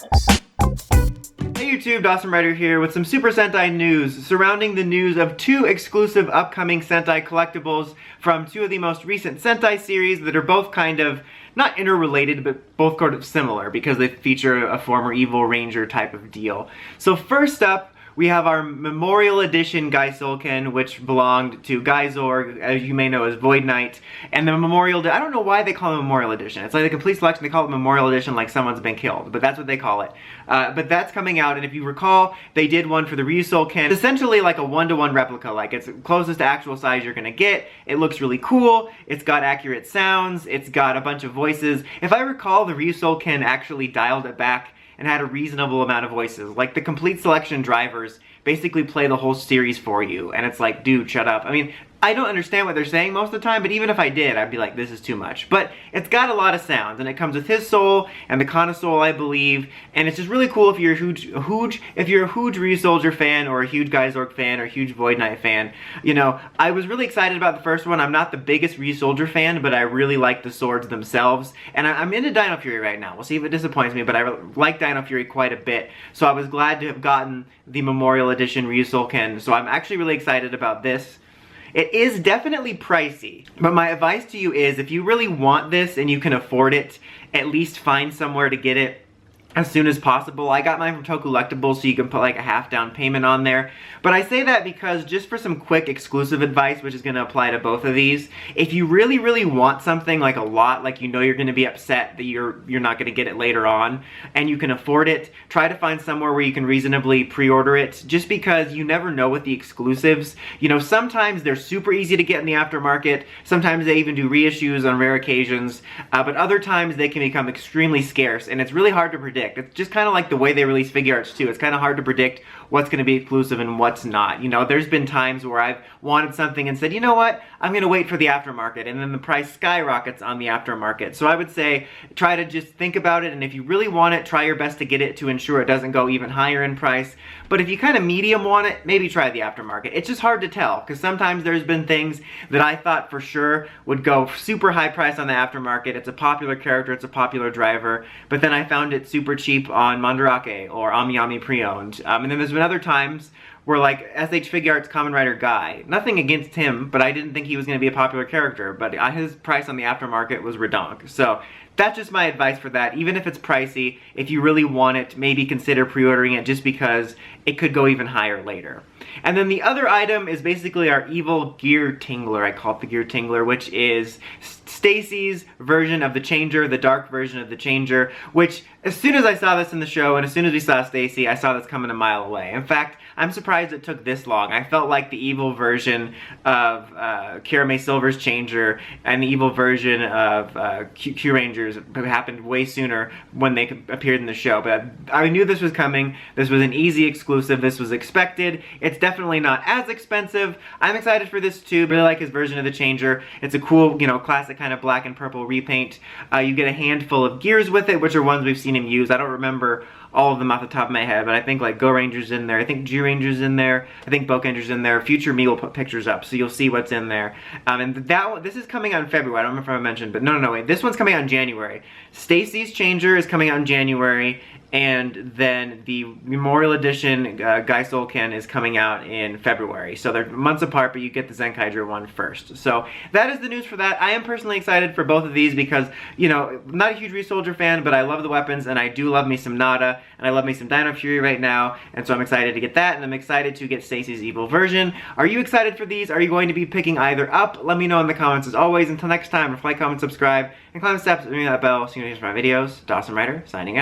Hey YouTube, Dawson Ryder here with some Super Sentai news surrounding the news of two exclusive upcoming Sentai collectibles from two of the most recent Sentai series that are both kind of, not interrelated, but both kind of similar because they feature a former Evil Ranger type of deal. So first up, we have our Memorial Edition Gaisoulken, which belonged to Gaisourg, as you may know as Void Knight, and the Memorial, I don't know why they call it Memorial Edition. It's like a complete selection, they call it Memorial Edition like someone's been killed, but that's what they call it. But that's coming out, and if you recall, they did one for the Ryusoulken, essentially like a one-to-one replica, like it's closest to actual size you're gonna get. It looks really cool, it's got accurate sounds, it's got a bunch of voices. If I recall, the Ryusoulken actually dialed it back and had a reasonable amount of voices. Like, the complete selection drivers basically play the whole series for you, and it's like, dude, shut up. I mean, I don't understand what they're saying most of the time, but even if I did, I'd be like, this is too much. But it's got a lot of sounds, and it comes with his soul and the Kana soul, I believe, and it's just really cool if you're a huge Ryusoulger fan, or a huge Gaisourg fan, or a huge Void Knight fan. You know, I was really excited about the first one. I'm not the biggest Ryusoulger fan, but I really like the swords themselves, and I'm into Dino Fury right now. We'll see if it disappoints me, but I like Dino Fury quite a bit, so I was glad to have gotten the Memorial Edition Ryusoulken, so I'm actually really excited about this. It is definitely pricey, but my advice to you is if you really want this and you can afford it, at least find somewhere to get it as soon as possible. I got mine from Toku Collectibles, so you can put like a half down payment on there. But I say that because just for some quick exclusive advice, which is going to apply to both of these, if you really, really want something like a lot, like you know you're going to be upset that you're not going to get it later on, and you can afford it, try to find somewhere where you can reasonably pre-order it, just because you never know with the exclusives. You know, sometimes they're super easy to get in the aftermarket, sometimes they even do reissues on rare occasions, but other times they can become extremely scarce, and it's really hard to predict. It's just kind of like the way they release figure arts too. It's kind of hard to predict what's going to be exclusive and what's not. You know, there's been times where I've wanted something and said, you know what, I'm going to wait for the aftermarket, and then the price skyrockets on the aftermarket. So I would say try to just think about it, and if you really want it, try your best to get it to ensure it doesn't go even higher in price. But if you kind of medium want it, maybe try the aftermarket. It's just hard to tell, because sometimes there's been things that I thought for sure would go super high price on the aftermarket. It's a popular character, it's a popular driver, but then I found it super cheap on Mandarake or Amiyami pre-owned. And then there's been other times where, like, SH Figure Arts Kamen Rider Guy, nothing against him, but I didn't think he was going to be a popular character, but his price on the aftermarket was redonk. So that's just my advice for that. Even if it's pricey, if you really want it, maybe consider pre-ordering it, just because it could go even higher later. And then the other item is basically our evil Geartozinger. I call it the Geartozinger, which is Stacy's version of the Changer, the dark version of the Changer, which as soon as I saw this in the show, and as soon as we saw Stacy, I saw this coming a mile away. In fact, I'm surprised it took this long. I felt like the evil version of Kira May Silver's Changer and the evil version of Q Rangers happened way sooner when they appeared in the show. But I knew this was coming. This was an easy exclusive. This was expected. It's definitely not as expensive. I'm excited for this too. Really like his version of the Changer. It's a cool, you know, classic kind of black and purple repaint. You get a handful of gears with it, which are ones we've seen him use. I don't remember all of them off the top of my head, but I think like Go Ranger's in there, I think G Ranger's in there, I think Bokender's in there. Future me will put pictures up, so you'll see what's in there. And this is coming out in February. I don't remember if I mentioned, but no, wait. This one's coming out in January. Stacy's Changer is coming out in January, and then the Memorial Edition Gaisoulken is coming out in February. So they're months apart, but you get the Zenkaiger one first. So that is the news for that. I am personally excited for both of these because, you know, I'm not a huge Ryusoulger fan, but I love the weapons, and I do love me some Nada, and I love me some Dino Fury right now, and so I'm excited to get that, and I'm excited to get Stacy's evil version. Are you excited for these? Are you going to be picking either up? Let me know in the comments as always. Until next time, like, comment, subscribe, and climb the steps, ring that bell so you can get my videos. Dawson Ryder, signing out.